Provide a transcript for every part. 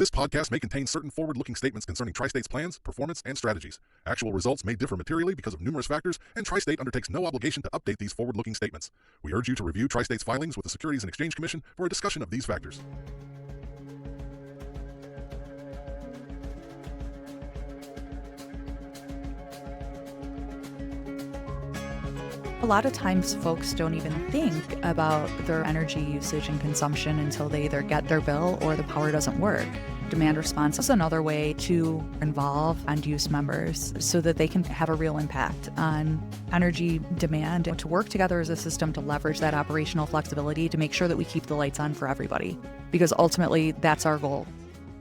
This podcast may contain certain forward-looking statements concerning Tri-State's plans, performance, and strategies. Actual results may differ materially because of numerous factors, and Tri-State undertakes no obligation to update these forward-looking statements. We urge you to review Tri-State's filings with the Securities and Exchange Commission for a discussion of these factors. A lot of times folks don't even think about their energy usage and consumption until they either get their bill or the power doesn't work. Demand response is another way to involve end-use members so that they can have a real impact on energy demand and to work together as a system to leverage that operational flexibility to make sure that we keep the lights on for everybody, because ultimately that's our goal.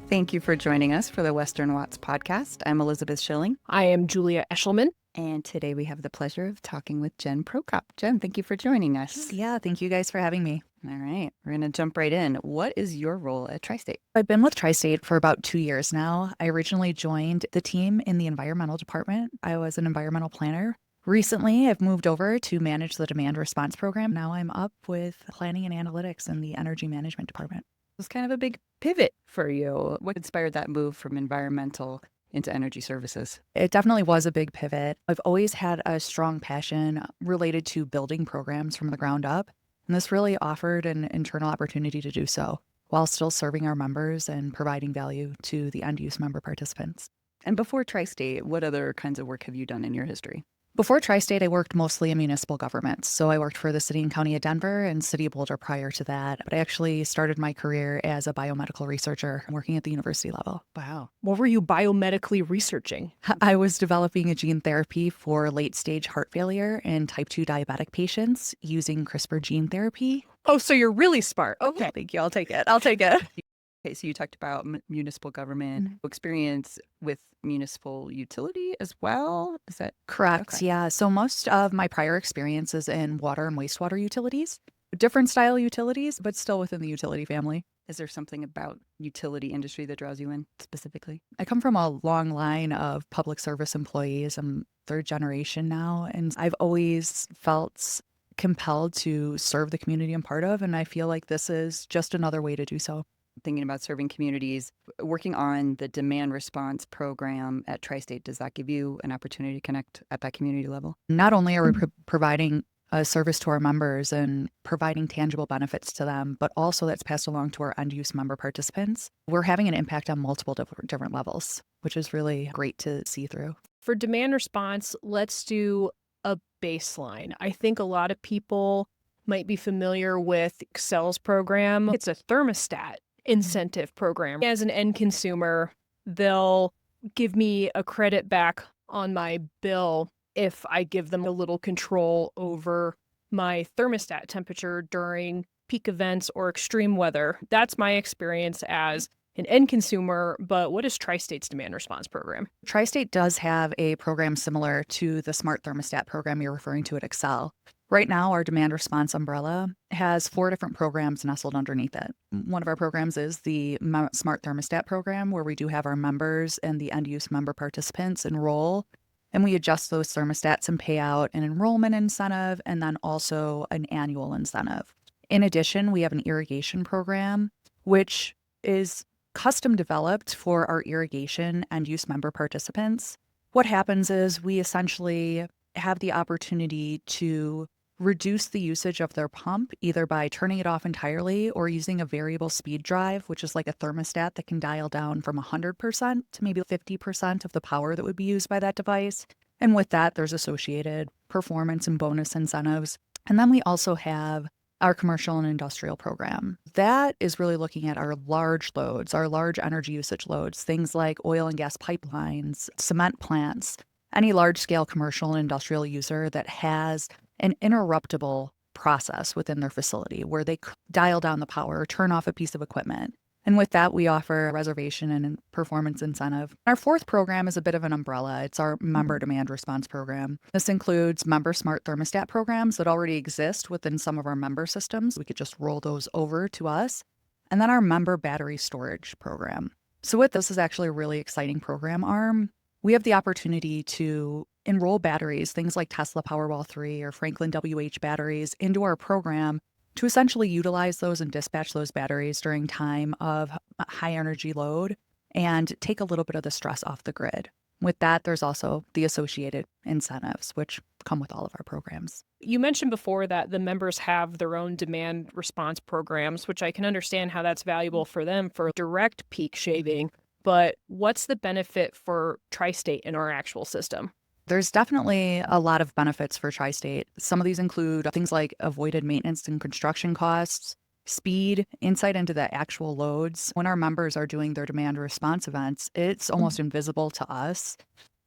Thank you for joining us for the Western Watts podcast. I'm Elizabeth Shilling. I am Julia Eshelman. And today we have the pleasure of talking with Jen Prokop. Jen, thank you for joining us. Yeah, thank you guys for having me. All right, we're going to jump right in. What is your role at Tri-State? I've been with Tri-State for about 2 years now. I originally joined the team in the environmental department. I was an environmental planner. Recently, I've moved over to manage the demand response program. Now I'm up with planning and analytics in the energy management department. It was kind of a big pivot for you. What inspired that move from environmental into energy services? It definitely was a big pivot. I've always had a strong passion related to building programs from the ground up, and this really offered an internal opportunity to do so while still serving our members and providing value to the end-use member participants. And before Tri-State, what other kinds of work have you done in your history? Before Tri-State, I worked mostly in municipal governments. So I worked for the city and county of Denver and city of Boulder prior to that. But I actually started my career as a biomedical researcher working at the university level. Wow. What were you biomedically researching? I was developing a gene therapy for late-stage heart failure and type 2 diabetic patients using CRISPR gene therapy. Oh, so you're really smart. Okay. Thank you. I'll take it. Okay, so you talked about municipal government experience with municipal utility as well. Is that correct? Okay. Yeah. So most of my prior experience is in water and wastewater utilities, different style utilities, but still within the utility family. Is there something about utility industry that draws you in specifically? I come from a long line of public service employees. I'm third generation now, and I've always felt compelled to serve the community I'm part of, and I feel like this is just another way to do so. Thinking about serving communities, working on the demand response program at Tri-State, does that give you an opportunity to connect at that community level? Not only are we providing a service to our members and providing tangible benefits to them, but also that's passed along to our end-use member participants. We're having an impact on multiple different levels, which is really great to see through. For demand response, let's do a baseline. I think a lot of people might be familiar with Excel's program. It's a thermostat incentive program. As an end consumer, they'll give me a credit back on my bill if I give them a little control over my thermostat temperature during peak events or extreme weather. That's my experience as an end consumer, but what is Tri-State's demand response program? Tri-State does have a program similar to the smart thermostat program you're referring to at Excel. Right now, our demand response umbrella has 4 different programs nestled underneath it. One of our programs is the Smart Thermostat program, where we do have our members and the end-use member participants enroll, and we adjust those thermostats and pay out an enrollment incentive and then also an annual incentive. In addition, we have an irrigation program, which is custom developed for our irrigation end-use member participants. What happens is we essentially have the opportunity to reduce the usage of their pump, either by turning it off entirely or using a variable speed drive, which is like a thermostat that can dial down from 100% to maybe 50% of the power that would be used by that device. And with that, there's associated performance and bonus incentives. And then we also have our commercial and industrial program. That is really looking at our large loads, our large energy usage loads, things like oil and gas pipelines, cement plants, any large-scale commercial and industrial user that has an interruptible process within their facility where they dial down the power, turn off a piece of equipment. And with that, we offer a reservation and performance incentive. Our 4th program is a bit of an umbrella. It's our member demand response program. This includes member smart thermostat programs that already exist within some of our member systems. We could just roll those over to us. And then our member battery storage program. So with this is actually a really exciting program arm. We have the opportunity to enroll batteries, things like Tesla Powerwall 3 or Franklin WH batteries, into our program to essentially utilize those and dispatch those batteries during time of high energy load and take a little bit of the stress off the grid. With that, there's also the associated incentives, which come with all of our programs. You mentioned before that the members have their own demand response programs, which I can understand how that's valuable for them for direct peak shaving. But what's the benefit for Tri-State in our actual system? There's definitely a lot of benefits for Tri-State. Some of these include things like avoided maintenance and construction costs, speed, insight into the actual loads. When our members are doing their demand response events, it's almost invisible to us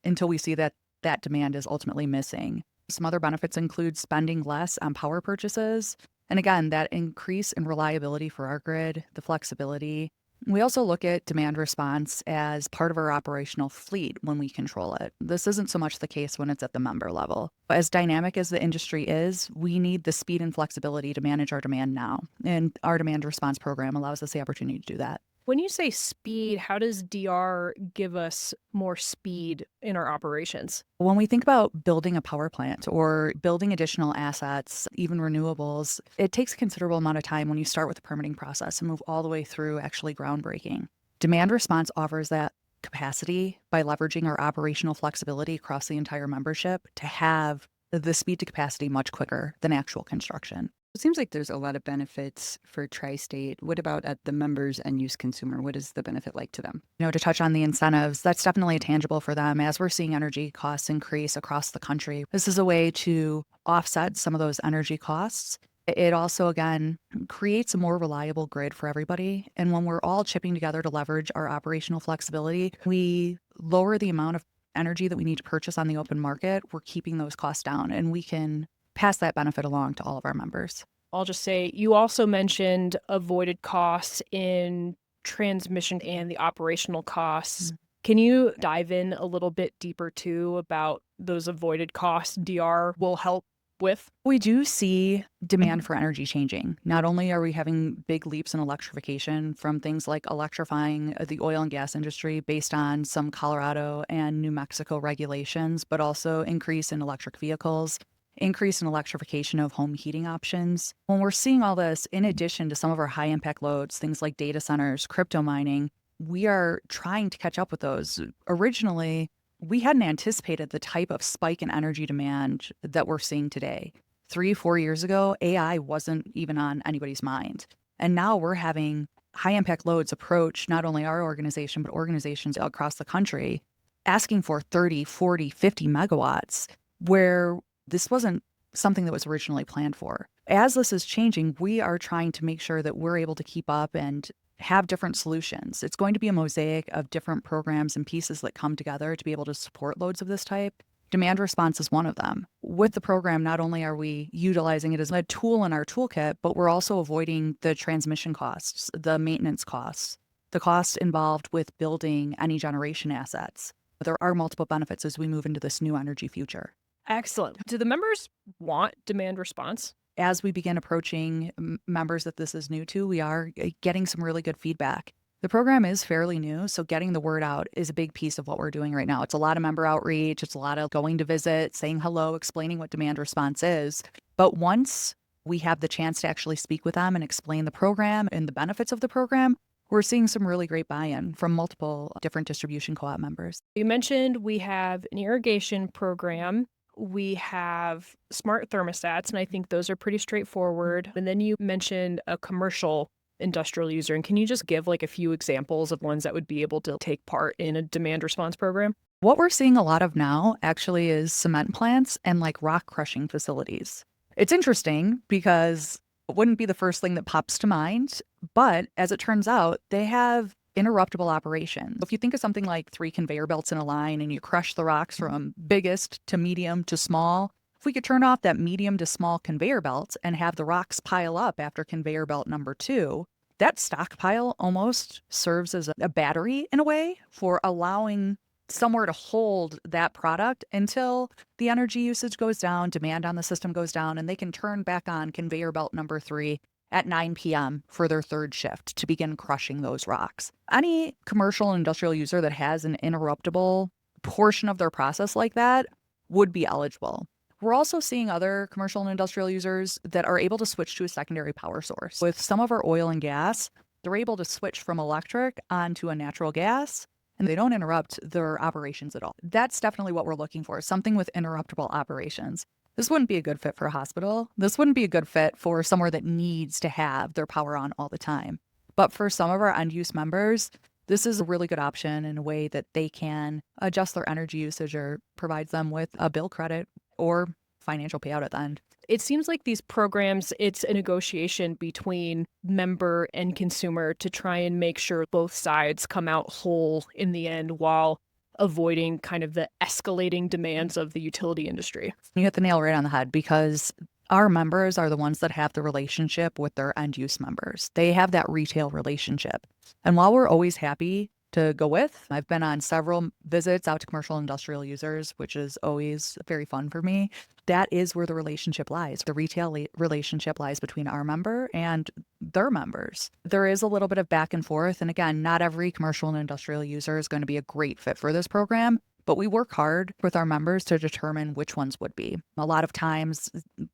until we see that that demand is ultimately missing. Some other benefits include spending less on power purchases. And again, that increase in reliability for our grid, the flexibility. We also look at demand response as part of our operational fleet when we control it. This isn't so much the case when it's at the member level. As dynamic as the industry is, we need the speed and flexibility to manage our demand now. And our demand response program allows us the opportunity to do that. When you say speed, how does DR give us more speed in our operations? When we think about building a power plant or building additional assets, even renewables, it takes a considerable amount of time when you start with the permitting process and move all the way through actually groundbreaking. Demand response offers that capacity by leveraging our operational flexibility across the entire membership to have the speed to capacity much quicker than actual construction. It seems like there's a lot of benefits for Tri-State. What about at the members and use consumer? What is the benefit like to them? To touch on the incentives, that's definitely tangible for them as we're seeing energy costs increase across the country. This is a way to offset some of those energy costs. It also, again, creates a more reliable grid for everybody. And when we're all chipping together to leverage our operational flexibility, we lower the amount of energy that we need to purchase on the open market. We're keeping those costs down, and we can pass that benefit along to all of our members. I'll just say you also mentioned avoided costs in transmission and the operational costs. Can you dive in a little bit deeper too about those avoided costs DR will help with? We do see demand for energy changing. Not only are we having big leaps in electrification from things like electrifying the oil and gas industry based on some Colorado and New Mexico regulations, but also increase in electric vehicles, increase in electrification of home heating options. When we're seeing all this, in addition to some of our high impact loads, things like data centers, crypto mining, we are trying to catch up with those. Originally, we hadn't anticipated the type of spike in energy demand that we're seeing today. 3-4 years ago, AI wasn't even on anybody's mind. And now we're having high impact loads approach not only our organization, but organizations across the country asking for 30, 40, 50 megawatts, where this wasn't something that was originally planned for. As this is changing, we are trying to make sure that we're able to keep up and have different solutions. It's going to be a mosaic of different programs and pieces that come together to be able to support loads of this type. Demand response is one of them. With the program, not only are we utilizing it as a tool in our toolkit, but we're also avoiding the transmission costs, the maintenance costs, the costs involved with building any generation assets. There are multiple benefits as we move into this new energy future. Excellent. Do the members want demand response? As we begin approaching members that this is new to, we are getting some really good feedback. The program is fairly new, so getting the word out is a big piece of what we're doing right now. It's a lot of member outreach. It's a lot of going to visit, saying hello, explaining what demand response is. But once we have the chance to actually speak with them and explain the program and the benefits of the program, we're seeing some really great buy-in from multiple different distribution co-op members. You mentioned we have an irrigation program. We have smart thermostats, and I think those are pretty straightforward. And then you mentioned a commercial industrial user. And can you just give like a few examples of ones that would be able to take part in a demand response program? What we're seeing a lot of now actually is cement plants and like rock crushing facilities. It's interesting because it wouldn't be the first thing that pops to mind, but as it turns out, they have interruptible operations. If you think of something like 3 conveyor belts in a line and you crush the rocks from biggest to medium to small, if we could turn off that medium to small conveyor belt and have the rocks pile up after conveyor belt number 2, that stockpile almost serves as a battery in a way for allowing somewhere to hold that product until the energy usage goes down, demand on the system goes down, and they can turn back on conveyor belt number 3 at 9 p.m. for their third shift to begin crushing those rocks. Any commercial and industrial user that has an interruptible portion of their process like that would be eligible. We're also seeing other commercial and industrial users that are able to switch to a secondary power source. With some of our oil and gas, they're able to switch from electric onto a natural gas, and they don't interrupt their operations at all. That's definitely what we're looking for, something with interruptible operations. This wouldn't be a good fit for a hospital. This wouldn't be a good fit for somewhere that needs to have their power on all the time. But for some of our end use members, this is a really good option in a way that they can adjust their energy usage or provides them with a bill credit or financial payout at the end. It seems like these programs, it's a negotiation between member and consumer to try and make sure both sides come out whole in the end while avoiding kind of the escalating demands of the utility industry. You hit the nail right on the head because our members are the ones that have the relationship with their end use members. They have that retail relationship. And while we're always happy to go with, I've been on several visits out to commercial and industrial users, which is always very fun for me. That is where the relationship lies. The retail relationship lies between our member and their members. There is a little bit of back and forth. And again, not every commercial and industrial user is going to be a great fit for this program, but we work hard with our members to determine which ones would be. A lot of times,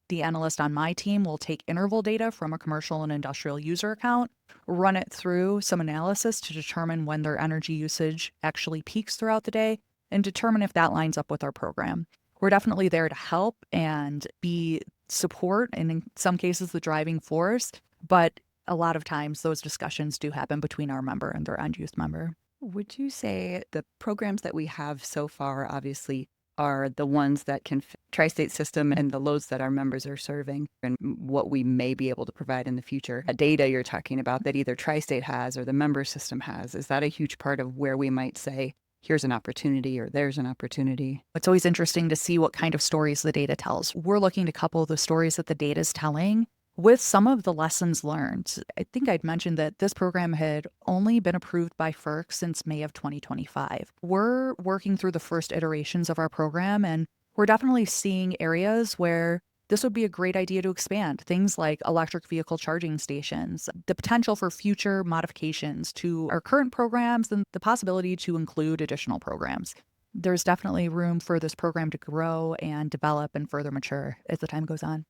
the analyst on my team will take interval data from a commercial and industrial user account, run it through some analysis to determine when their energy usage actually peaks throughout the day, and determine if that lines up with our program. We're definitely there to help and be support, and in some cases, the driving force. But a lot of times, those discussions do happen between our member and their end use member. Would you say the programs that we have so far, obviously, are the ones that can fit tri-state system and the loads that our members are serving and what we may be able to provide in the future? The data you're talking about that either tri-state has or the member system has, is that a huge part of where we might say, here's an opportunity or there's an opportunity? It's always interesting to see what kind of stories the data tells. We're looking to couple the stories that the data is telling with some of the lessons learned. I think I'd mentioned that this program had only been approved by FERC since May of 2025. We're working through the first iterations of our program, and we're definitely seeing areas where this would be a great idea to expand. Things like electric vehicle charging stations, the potential for future modifications to our current programs, and the possibility to include additional programs. There's definitely room for this program to grow and develop and further mature as the time goes on.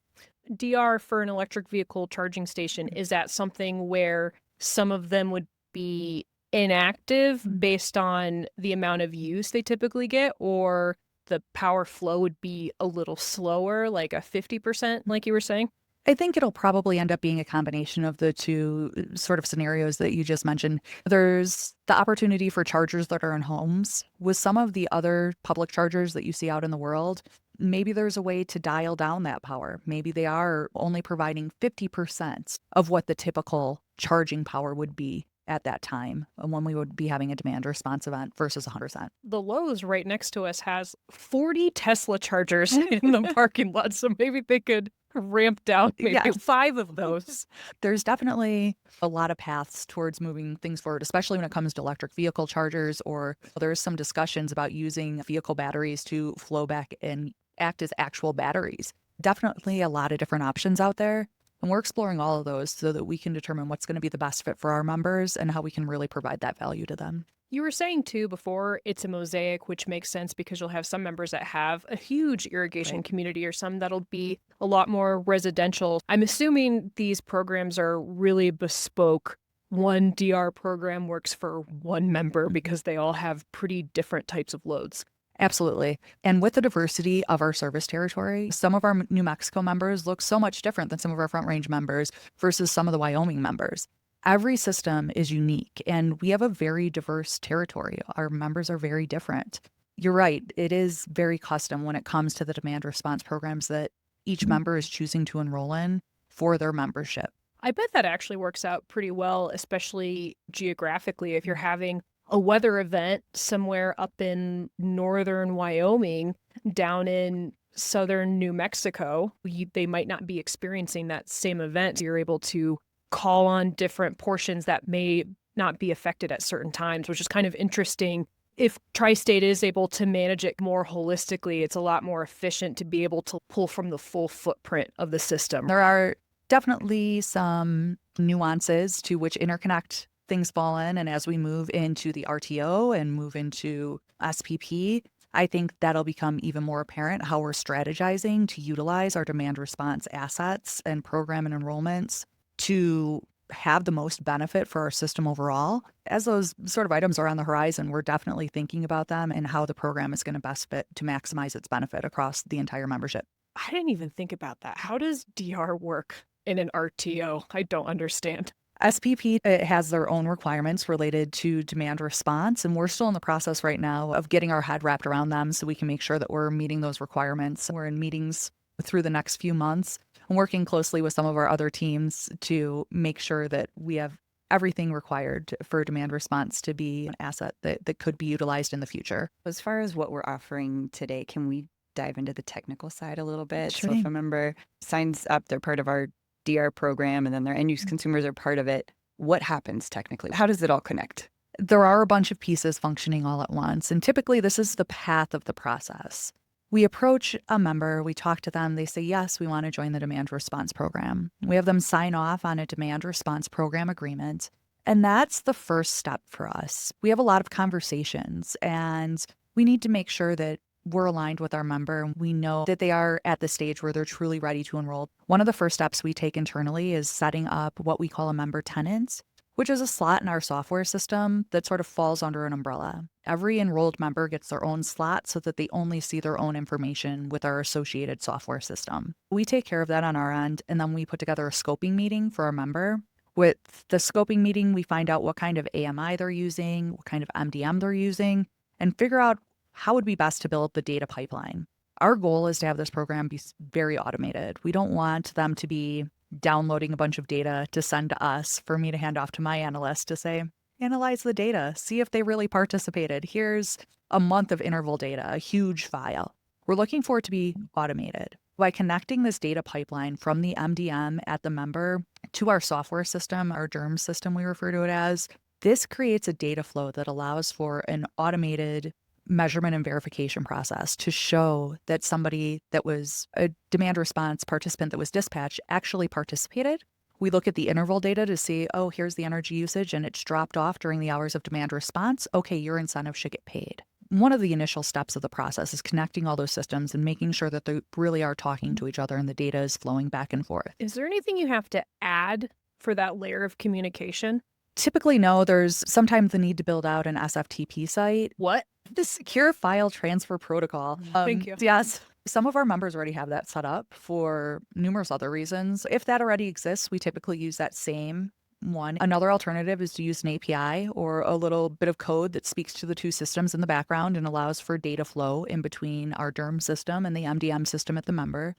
DR for an electric vehicle charging station, is that something where some of them would be inactive based on the amount of use they typically get, or the power flow would be a little slower, like a 50%, like you were saying? I think it'll probably end up being a combination of the two sort of scenarios that you just mentioned. There's the opportunity for chargers that are in homes. With some of the other public chargers that you see out in the world, maybe there's a way to dial down that power. Maybe they are only providing 50% of what the typical charging power would be at that time when we would be having a demand response event versus 100%. The Lowe's right next to us has 40 Tesla chargers in the parking lot, so maybe they could ramp down maybe 5 of those. There's definitely a lot of paths towards moving things forward, especially when it comes to electric vehicle chargers, or there's some discussions about using vehicle batteries to flow back and act as actual batteries. Definitely a lot of different options out there. And we're exploring all of those so that we can determine what's going to be the best fit for our members and how we can really provide that value to them. You were saying, too, before, it's a mosaic, which makes sense because you'll have some members that have a huge irrigation community or some that'll be a lot more residential. I'm assuming these programs are really bespoke. One DR program works for one member because they all have pretty different types of loads. Absolutely. And with the diversity of our service territory, some of our New Mexico members look so much different than some of our Front Range members versus some of the Wyoming members. Every system is unique, and we have a very diverse territory. Our members are very different. You're right. It is very custom when it comes to the demand response programs that each member is choosing to enroll in for their membership. I bet that actually works out pretty well, especially geographically. If you're having a weather event somewhere up in northern Wyoming, down in southern New Mexico, they might not be experiencing that same event. You're able to call on different portions that may not be affected at certain times, which is kind of interesting. If Tri-State is able to manage it more holistically, it's a lot more efficient to be able to pull from the full footprint of the system. There are definitely some nuances to which interconnect things fall in. And as we move into the RTO and move into SPP, I think that'll become even more apparent how we're strategizing to utilize our demand response assets and program and enrollments to have the most benefit for our system overall. As those sort of items are on the horizon, we're definitely thinking about them and how the program is going to best fit to maximize its benefit across the entire membership. I didn't even think about that. How does DR work in an RTO? I don't understand. SPP has their own requirements related to demand response, and we're still in the process right now of getting our head wrapped around them so we can make sure that we're meeting those requirements. We're in meetings through the next few months and working closely with some of our other teams to make sure that we have everything required for demand response to be an asset that could be utilized in the future. As far as what we're offering today, can we dive into the technical side a little bit? Sure So if thing. a member signs up, they're part of our DR program, and then their end use consumers are part of it. What happens technically? How does it all connect? There are a bunch of pieces functioning all at once, and typically this is the path of the process. We approach a member, we talk to them, they say, yes, we want to join the demand response program. We have them sign off on a demand response program agreement, and that's the first step for us. We have a lot of conversations, and we need to make sure that we're aligned with our member. We know that they are at the stage where they're truly ready to enroll. One of the first steps we take internally is setting up what we call a member tenant, which is a slot in our software system that sort of falls under an umbrella. Every enrolled member gets their own slot so that they only see their own information with our associated software system. We take care of that on our end, and then we put together a scoping meeting for our member. With the scoping meeting, we find out what kind of AMI they're using, what kind of MDM they're using, and figure out how would be best to build the data pipeline. Our goal is to have this program be very automated. We don't want them to be downloading a bunch of data to send to us for me to hand off to my analyst to say, analyze the data, see if they really participated. Here's a month of interval data, a huge file. We're looking for it to be automated. By connecting this data pipeline from the MDM at the member to our software system, our DERM system we refer to it as, this creates a data flow that allows for an automated measurement and verification process to show that somebody that was a demand response participant that was dispatched actually participated. We look at the interval data to see, oh, here's the energy usage and it's dropped off during the hours of demand response. Okay, your incentive should get paid. One of the initial steps of the process is connecting all those systems and making sure that they really are talking to each other and the data is flowing back and forth. Is there anything you have to add for that layer of communication? Typically, no. There's sometimes the need to build out an SFTP site. What? The Secure File Transfer Protocol. Thank you. Yes. Some of our members already have that set up for numerous other reasons. If that already exists, we typically use that same one. Another alternative is to use an API or a little bit of code that speaks to the two systems in the background and allows for data flow in between our DERM system and the MDM system at the member.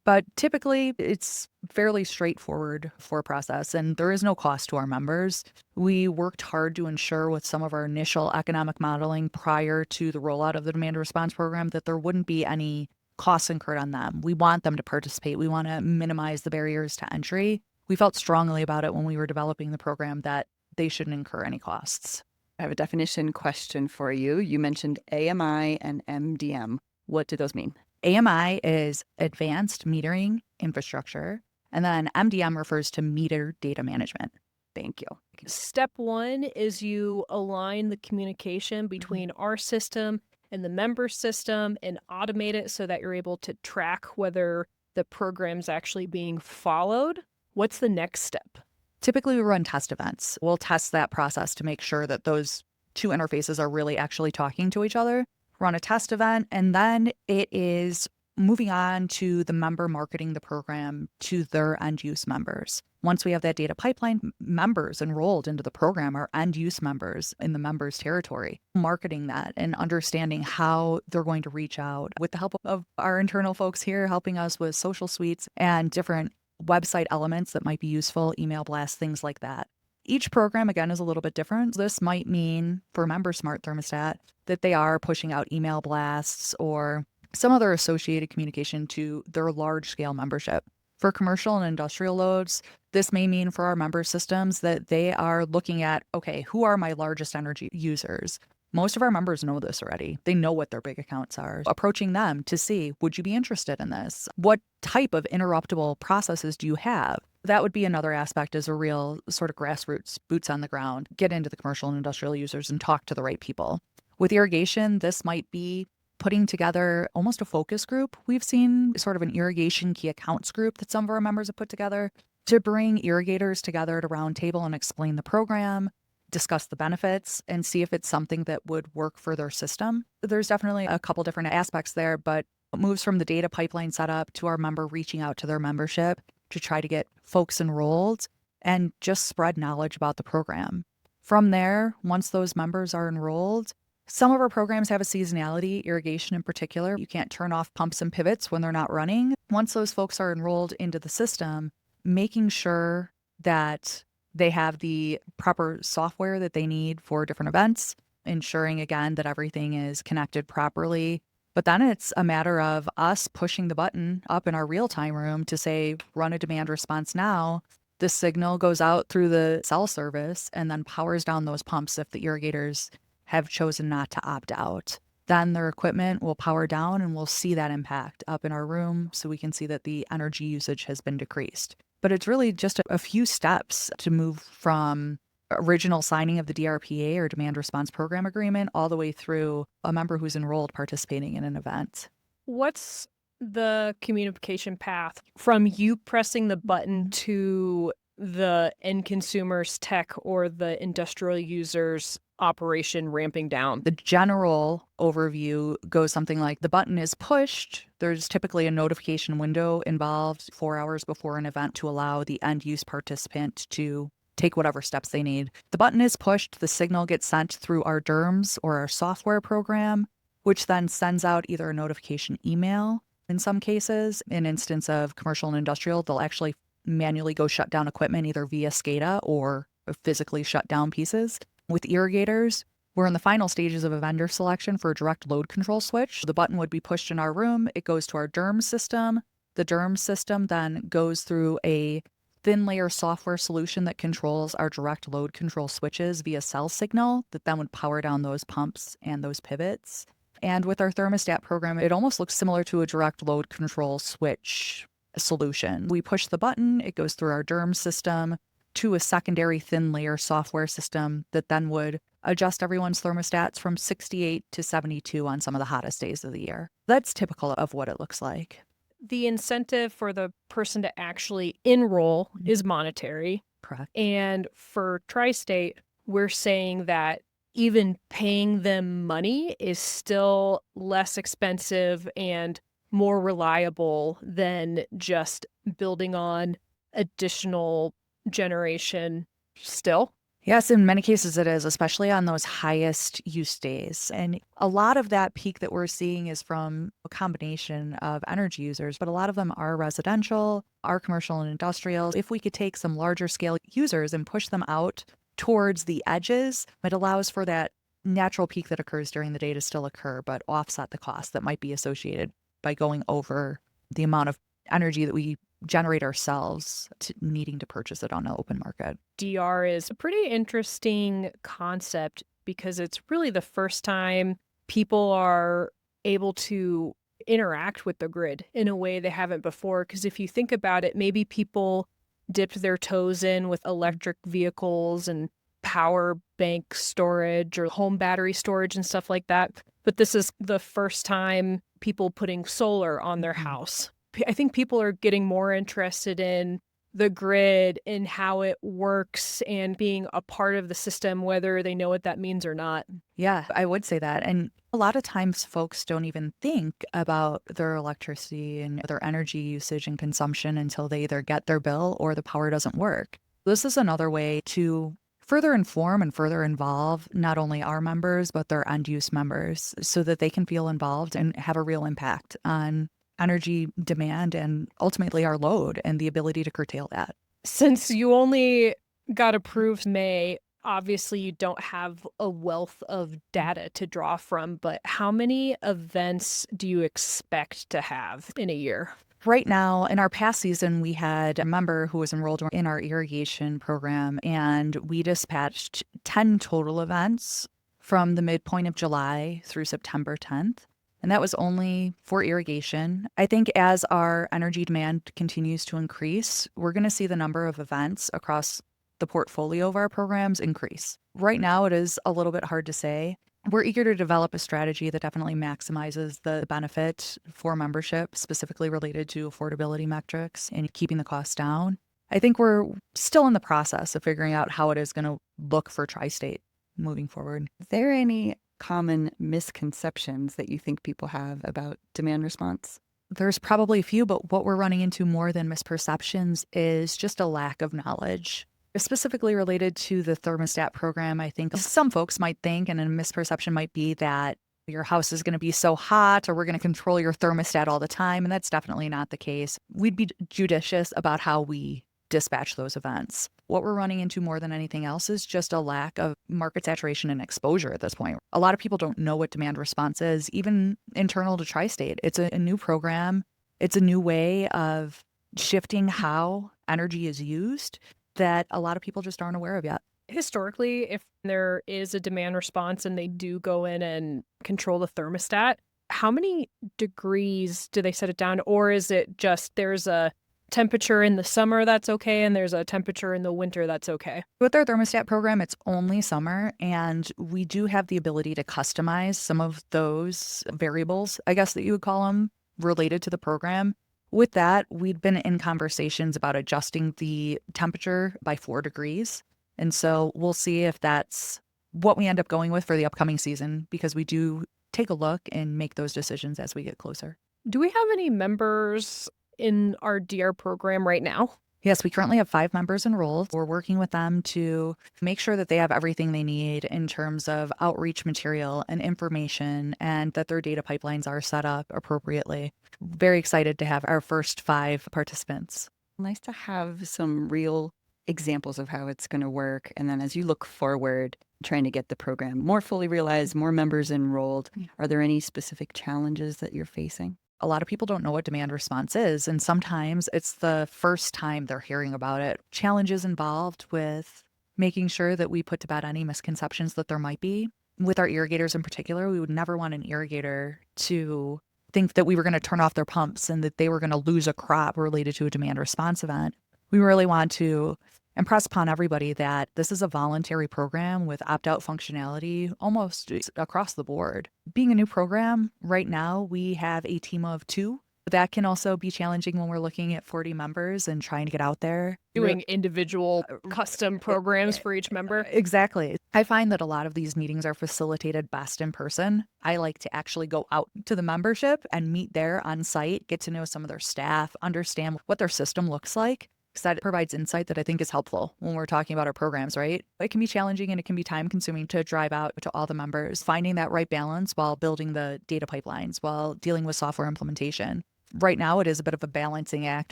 But typically, it's fairly straightforward for a process, and there is no cost to our members. We worked hard to ensure with some of our initial economic modeling prior to the rollout of the demand response program that there wouldn't be any costs incurred on them. We want them to participate. We want to minimize the barriers to entry. We felt strongly about it when we were developing the program that they shouldn't incur any costs. I have a definition question for you. You mentioned AMI and MDM. What do those mean? AMI is Advanced Metering Infrastructure, and then MDM refers to meter data management. Thank you. Step one is you align the communication between our system and the member system and automate it so that you're able to track whether the program's actually being followed. What's the next step? Typically, we run test events. We'll test that process to make sure that those two interfaces are really actually talking to each other. Run a test event, and then it is moving on to the member marketing the program to their end use members. Once we have that data pipeline, members enrolled into the program are end use members in the members' territory, marketing that and understanding how they're going to reach out with the help of our internal folks here, helping us with social suites and different website elements that might be useful, email blasts, things like that. Each program, again, is a little bit different. This might mean for Member Smart Thermostat that they are pushing out email blasts or some other associated communication to their large-scale membership. For commercial and industrial loads, this may mean for our member systems that they are looking at, okay, who are my largest energy users? Most of our members know this already. They know what their big accounts are. Approaching them to see, would you be interested in this? What type of interruptible processes do you have? That would be another aspect, is a real sort of grassroots, boots on the ground, get into the commercial and industrial users and talk to the right people. With irrigation, this might be putting together almost a focus group. We've seen sort of an irrigation key accounts group that some of our members have put together to bring irrigators together at a round table and explain the program, discuss the benefits, and see if it's something that would work for their system. There's definitely a couple different aspects there, but it moves from the data pipeline setup to our member reaching out to their membership to try to get folks enrolled and just spread knowledge about the program. From there, once those members are enrolled, some of our programs have a seasonality, irrigation in particular. You can't turn off pumps and pivots when they're not running. Once those folks are enrolled into the system, making sure that they have the proper software that they need for different events, ensuring again that everything is connected properly. But then it's a matter of us pushing the button up in our real-time room to say, run a demand response now. The signal goes out through the cell service and then powers down those pumps if the irrigators have chosen not to opt out. Then their equipment will power down and we'll see that impact up in our room so we can see that the energy usage has been decreased. But it's really just a few steps to move from original signing of the DRPA or Demand Response Program Agreement all the way through a member who's enrolled participating in an event. What's the communication path from you pressing the button to the end consumer's tech or the industrial user's operation ramping down? The general overview goes something like the button is pushed. There's typically a notification window involved 4 hours before an event to allow the end use participant to take whatever steps they need. The button is pushed, the signal gets sent through our DERMS or our software program, which then sends out either a notification email. In some cases, in instance of commercial and industrial, they'll actually manually go shut down equipment either via SCADA or physically shut down pieces. With irrigators, we're in the final stages of a vendor selection for a direct load control switch. The button would be pushed in our room. It goes to our DERMS system. The DERMS system then goes through a thin layer software solution that controls our direct load control switches via cell signal that then would power down those pumps and those pivots. And with our thermostat program, it almost looks similar to a direct load control switch solution. We push the button, it goes through our DERMS system to a secondary thin layer software system that then would adjust everyone's thermostats from 68 to 72 on some of the hottest days of the year. That's typical of what it looks like. The incentive for the person to actually enroll is monetary. Correct. And for Tri-State, we're saying that even paying them money is still less expensive and more reliable than just building on additional generation still. Yes, in many cases it is, especially on those highest use days. And a lot of that peak that we're seeing is from a combination of energy users, but a lot of them are residential, are commercial and industrial. If we could take some larger scale users and push them out towards the edges, it allows for that natural peak that occurs during the day to still occur, but offset the cost that might be associated by going over the amount of energy that we generate ourselves to needing to purchase it on an open market. DR is a pretty interesting concept because it's really the first time people are able to interact with the grid in a way they haven't before. Because if you think about it, maybe people dipped their toes in with electric vehicles and power bank storage or home battery storage and stuff like that. But this is the first time people putting solar on their house. I think people are getting more interested in the grid and how it works and being a part of the system, whether they know what that means or not. Yeah, I would say that. And a lot of times folks don't even think about their electricity and their energy usage and consumption until they either get their bill or the power doesn't work. This is another way to further inform and further involve not only our members, but their end use members so that they can feel involved and have a real impact on energy demand and ultimately our load and the ability to curtail that. Since you only got approved May, obviously you don't have a wealth of data to draw from, but how many events do you expect to have in a year? Right now, in our past season, we had a member who was enrolled in our irrigation program, and we dispatched 10 total events from the midpoint of July through September 10th. And that was only for irrigation. I think as our energy demand continues to increase, we're going to see the number of events across the portfolio of our programs increase. Right now, it is a little bit hard to say. We're eager to develop a strategy that definitely maximizes the benefit for membership, specifically related to affordability metrics and keeping the costs down. I think we're still in the process of figuring out how it is going to look for Tri-State moving forward. Is there any common misconceptions that you think people have about demand response? There's probably a few, but what we're running into more than misperceptions is just a lack of knowledge. Specifically related to the thermostat program, I think some folks might think, and a misperception might be that your house is going to be so hot or we're going to control your thermostat all the time. And that's definitely not the case. We'd be judicious about how we dispatch those events. What we're running into more than anything else is just a lack of market saturation and exposure at this point. A lot of people don't know what demand response is, even internal to Tri-State. It's a new program. It's a new way of shifting how energy is used that a lot of people just aren't aware of yet. Historically, if there is a demand response and they do go in and control the thermostat, how many degrees do they set it down? Or is it just there's a temperature in the summer that's okay and there's a temperature in the winter that's okay? With our thermostat program, it's only summer, and we do have the ability to customize some of those variables, I guess that you would call them, related to the program. With that, we'd been in conversations about adjusting the temperature by 4 degrees. And so we'll see if that's what we end up going with for the upcoming season, because we do take a look and make those decisions as we get closer. Do we have any members in our DR program right now? Yes, we currently have 5 members enrolled. We're working with them to make sure that they have everything they need in terms of outreach material and information, and that their data pipelines are set up appropriately. Very excited to have our first 5 participants. Nice to have some real examples of how it's going to work. And then as you look forward, trying to get the program more fully realized, more members enrolled, are there any specific challenges that you're facing? A lot of people don't know what demand response is, and sometimes it's the first time they're hearing about it. Challenges involved with making sure that we put to bed any misconceptions that there might be. With our irrigators in particular, we would never want an irrigator to think that we were going to turn off their pumps and that they were going to lose a crop related to a demand response event. We really want to impress upon everybody that this is a voluntary program with opt-out functionality almost across the board. Being a new program, right now we have a team of 2. That can also be challenging when we're looking at 40 members and trying to get out there. Doing individual custom programs for each member? Exactly. I find that a lot of these meetings are facilitated best in person. I like to actually go out to the membership and meet there on site, get to know some of their staff, understand what their system looks like. Because that provides insight that I think is helpful when we're talking about our programs, right? It can be challenging and it can be time consuming to drive out to all the members, finding that right balance while building the data pipelines, while dealing with software implementation. Right now, it is a bit of a balancing act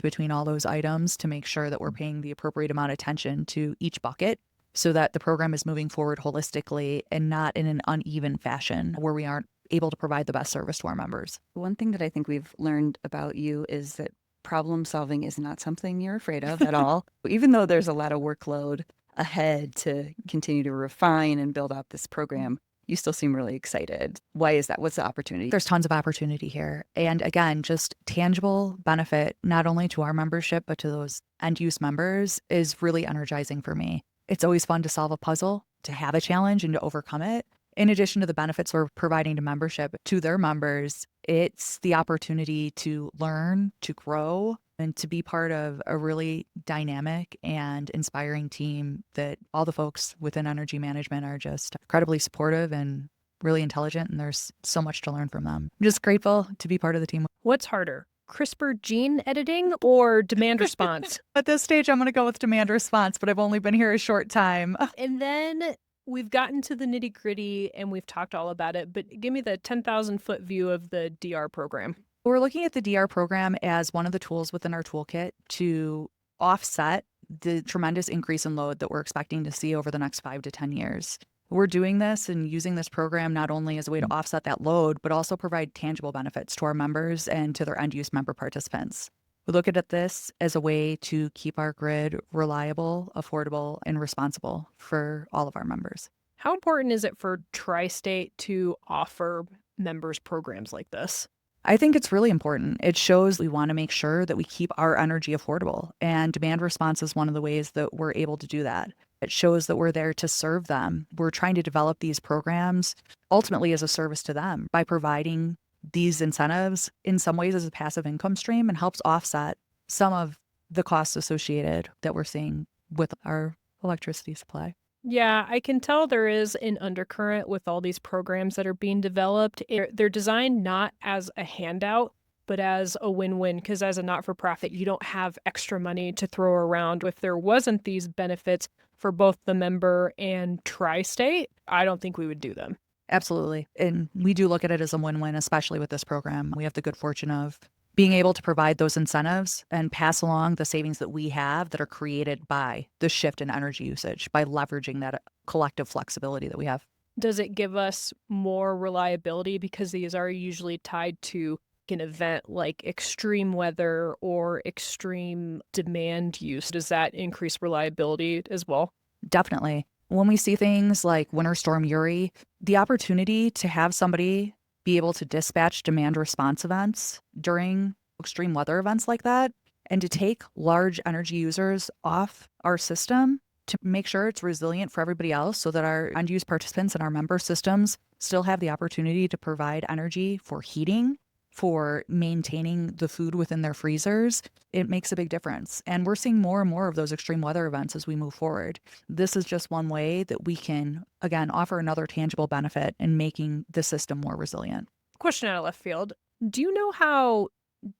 between all those items to make sure that we're paying the appropriate amount of attention to each bucket so that the program is moving forward holistically and not in an uneven fashion where we aren't able to provide the best service to our members. One thing that I think we've learned about you is that problem solving is not something you're afraid of at all. Even though there's a lot of workload ahead to continue to refine and build out this program, you still seem really excited. Why is that? What's the opportunity? There's tons of opportunity here. And again, just tangible benefit, not only to our membership, but to those end use members is really energizing for me. It's always fun to solve a puzzle, to have a challenge and to overcome it. In addition to the benefits we're providing to membership, to their members, it's the opportunity to learn, to grow, and to be part of a really dynamic and inspiring team that all the folks within energy management are just incredibly supportive and really intelligent, and there's so much to learn from them. I'm just grateful to be part of the team. What's harder, CRISPR gene editing or demand response? At this stage, I'm going to go with demand response, but I've only been here a short time. And then we've gotten to the nitty gritty and we've talked all about it, but give me the 10,000 foot view of the DR program. We're looking at the DR program as one of the tools within our toolkit to offset the tremendous increase in load that we're expecting to see over the next 5 to 10 years. We're doing this and using this program not only as a way to offset that load, but also provide tangible benefits to our members and to their end-use member participants. We look at this as a way to keep our grid reliable, affordable, and responsible for all of our members. How important is it for Tri-State to offer members programs like this? I think it's really important. It shows we want to make sure that we keep our energy affordable, and demand response is one of the ways that we're able to do that. It shows that we're there to serve them. We're trying to develop these programs ultimately as a service to them by providing these incentives in some ways as a passive income stream and helps offset some of the costs associated that we're seeing with our electricity supply. Yeah, I can tell there is an undercurrent with all these programs that are being developed. They're designed not as a handout, but as a win-win, because as a not-for-profit, you don't have extra money to throw around. If there wasn't these benefits for both the member and tri-state, I don't think we would do them. Absolutely. And we do look at it as a win-win, especially with this program. We have the good fortune of being able to provide those incentives and pass along the savings that we have that are created by the shift in energy usage, by leveraging that collective flexibility that we have. Does it give us more reliability because these are usually tied to an event like extreme weather or extreme demand use? Does that increase reliability as well? Definitely. When we see things like Winter Storm Uri, the opportunity to have somebody be able to dispatch demand response events during extreme weather events like that, and to take large energy users off our system to make sure it's resilient for everybody else so that our end use participants and our member systems still have the opportunity to provide energy for heating, for maintaining the food within their freezers, it makes a big difference. And we're seeing more and more of those extreme weather events as we move forward. This is just one way that we can, again, offer another tangible benefit in making the system more resilient. Question out of left field. Do you know how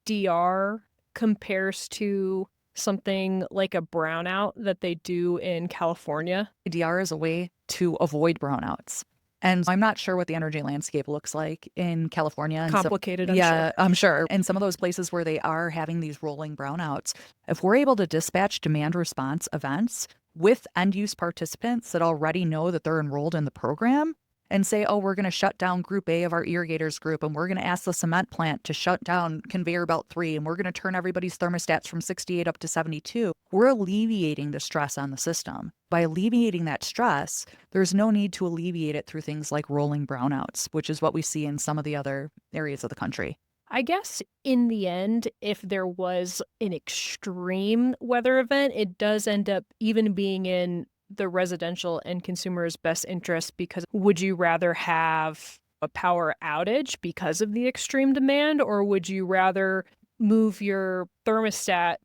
DR compares to something like a brownout that they do in California? DR is a way to avoid brownouts. And I'm not sure what the energy landscape looks like in California. And Complicated, I'm yeah, sure. I'm sure. And some of those places where they are having these rolling brownouts, if we're able to dispatch demand response events with end use participants that already know that they're enrolled in the program and say, oh, we're going to shut down group A of our irrigators group, and we're going to ask the cement plant to shut down conveyor belt 3, and we're going to turn everybody's thermostats from 68 up to 72. We're alleviating the stress on the system. By alleviating that stress, there's no need to alleviate it through things like rolling brownouts, which is what we see in some of the other areas of the country. I guess in the end, if there was an extreme weather event, it does end up even being in the residential and consumer's best interest, because would you rather have a power outage because of the extreme demand, or would you rather move your thermostat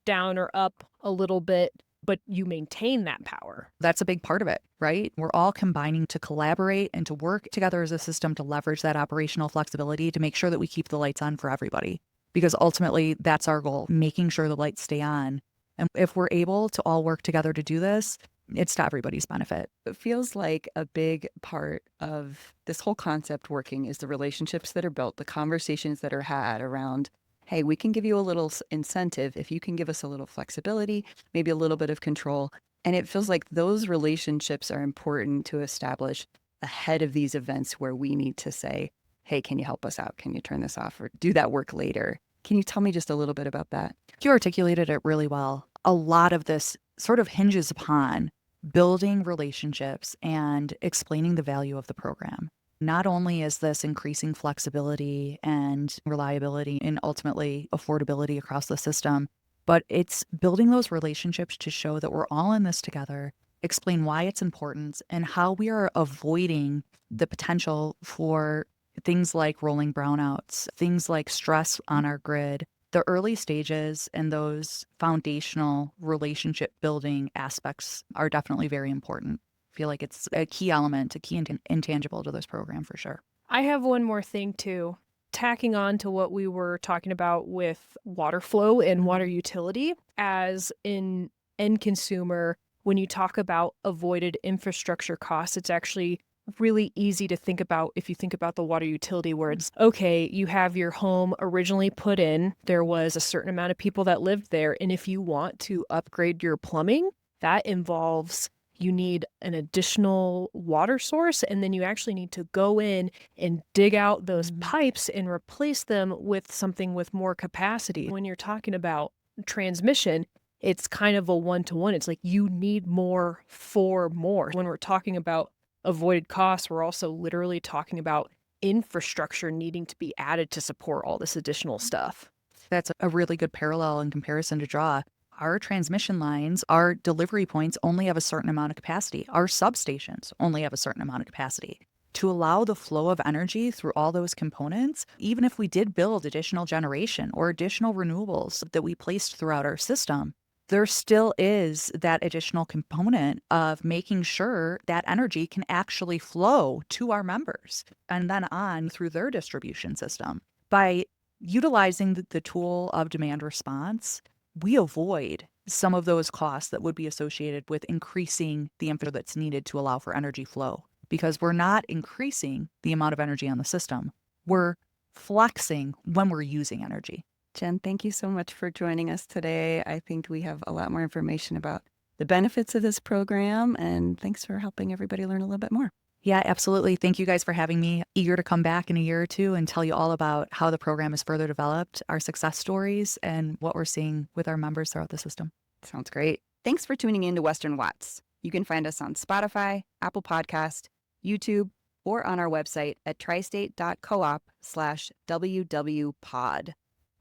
down or up a little bit, but you maintain that power? That's a big part of it, right? We're all combining to collaborate and to work together as a system to leverage that operational flexibility to make sure that we keep the lights on for everybody. Because ultimately, that's our goal, making sure the lights stay on. And if we're able to all work together to do this, it's to everybody's benefit. It feels like a big part of this whole concept working is the relationships that are built, the conversations that are had around, hey, we can give you a little incentive if you can give us a little flexibility, maybe a little bit of control. And it feels like those relationships are important to establish ahead of these events where we need to say, hey, can you help us out? Can you turn this off or do that work later? Can you tell me just a little bit about that? You articulated it really well. A lot of this sort of hinges upon building relationships and explaining the value of the program. Not only is this increasing flexibility and reliability and ultimately affordability across the system, but it's building those relationships to show that we're all in this together, explain why it's important, and how we are avoiding the potential for things like rolling brownouts, things like stress on our grid. The early stages and those foundational relationship building aspects are definitely very important. I feel like it's a key element, a key intangible to this program for sure. I have one more thing too. Tacking on to what we were talking about with water flow and water utility, as an end consumer, when you talk about avoided infrastructure costs, it's actually really easy to think about if you think about the water utility, where it's, okay, you have your home originally put in, there was a certain amount of people that lived there, and if you want to upgrade your plumbing, that involves you need an additional water source, and then you actually need to go in and dig out those pipes and replace them with something with more capacity. When you're talking about transmission, it's kind of a one-to-one. It's like you need more for more. When we're talking about avoided costs, we're also literally talking about infrastructure needing to be added to support all this additional stuff. That's a really good parallel and comparison to draw. Our transmission lines, our delivery points only have a certain amount of capacity. Our substations only have a certain amount of capacity. To allow the flow of energy through all those components, even if we did build additional generation or additional renewables that we placed throughout our system, there still is that additional component of making sure that energy can actually flow to our members and then on through their distribution system. By utilizing the tool of demand response, we avoid some of those costs that would be associated with increasing the infrastructure that's needed to allow for energy flow, because we're not increasing the amount of energy on the system. We're flexing when we're using energy. Jen, thank you so much for joining us today. I think we have a lot more information about the benefits of this program, and thanks for helping everybody learn a little bit more. Yeah, absolutely. Thank you guys for having me. Eager to come back in a year or two and tell you all about how the program is further developed, our success stories, and what we're seeing with our members throughout the system. Sounds great. Thanks for tuning in to Western Watts. You can find us on Spotify, Apple Podcast, YouTube, or on our website at tristate.coop/WWPod.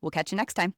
We'll catch you next time.